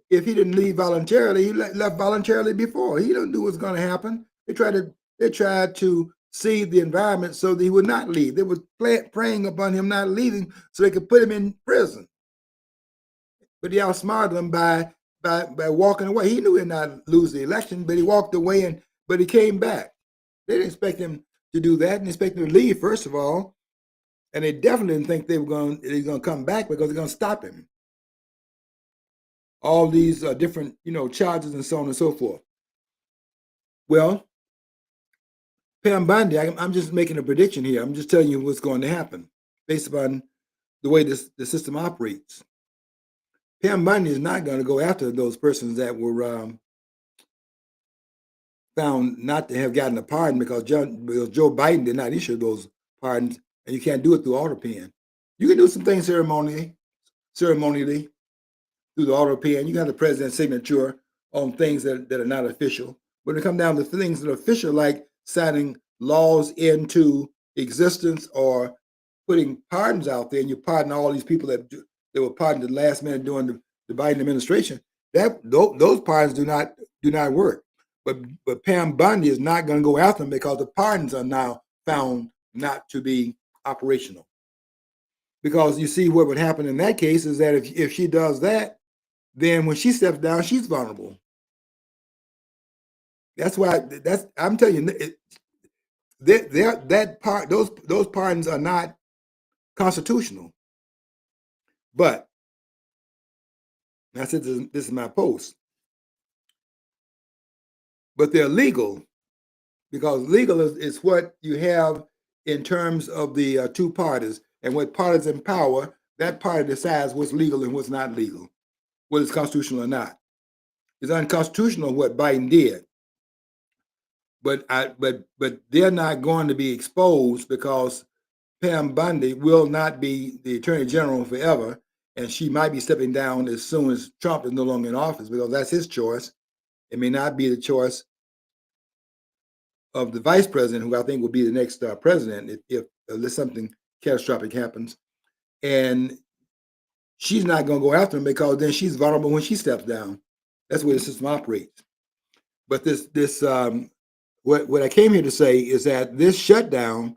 If he didn't leave voluntarily, he left voluntarily before. He don't know what's going to happen. They tried to seed the environment so that he would not leave. They were preying upon him not leaving so they could put him in prison. But they outsmarted him by walking away. He knew he'd not lose the election, but he walked away, but he came back. They didn't expect him to do that, and they expected him to leave, first of all. And they definitely didn't think they were going to come back because they're going to stop him. All these different, charges and so on and so forth. Well, Pam Bondi, I'm just making a prediction here. I'm just telling you what's going to happen based upon the way the system operates. Pam Bondi is not going to go after those persons that were found not to have gotten a pardon because Joe Biden did not issue those pardons, and you can't do it through auto-pen. You can do some things ceremonially through the auto-pen. You got the president's signature on things that are not official. When it comes down to things that are official, like signing laws into existence or putting pardons out there, and you pardon all these people that were pardoned at the last minute during the Biden administration, those pardons do not work. But Pam Bondi is not going to go after them because the pardons are now found not to be operational. Because you see what would happen in that case is that if she does that, then when she steps down, she's vulnerable. That's why I'm telling you, those pardons are not constitutional. But And I said, this is my post. But they're legal because legal is what you have in terms of the two parties. And what parties in power, that party decides what's legal and what's not legal, whether it's constitutional or not. It's unconstitutional what Biden did, but they're not going to be exposed because Pam Bundy will not be the Attorney General forever, and she might be stepping down as soon as Trump is no longer in office because that's his choice. It may not be the choice of the vice president, who I think will be the next president if unless something catastrophic happens. And she's not going to go after him because then she's vulnerable when she steps down. That's the way the system operates. But what I came here to say is that this shutdown,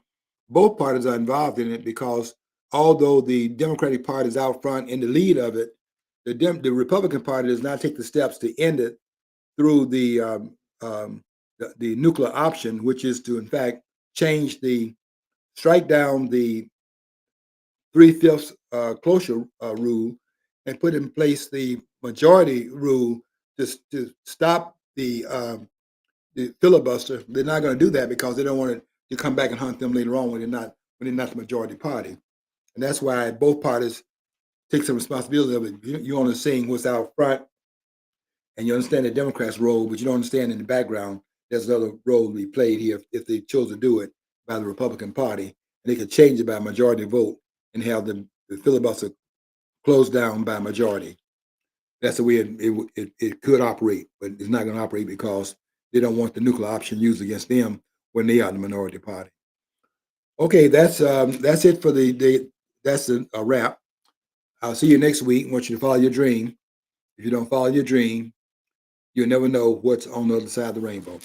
both parties are involved in it because although the Democratic Party is out front in the lead of it, the Republican Party does not take the steps to end it through the nuclear option, which is to in fact strike down the 3/5 cloture rule and put in place the majority rule to stop the filibuster. They're not going to do that because they don't want it to come back and hunt them later on when they're not the majority party. And that's why both parties take some responsibility of it. You're only seeing what's out front, and you understand the Democrats' role, but you don't understand in the background there's another role to be played here if they chose to do it by the Republican Party. And they could change it by majority vote and have the filibuster closed down by majority. That's the way it could operate, but it's not going to operate because they don't want the nuclear option used against them when they are the minority party. Okay, that's it for the day. That's a wrap. I'll see you next week. I want you to follow your dream. If you don't follow your dream, you'll never know what's on the other side of the rainbow.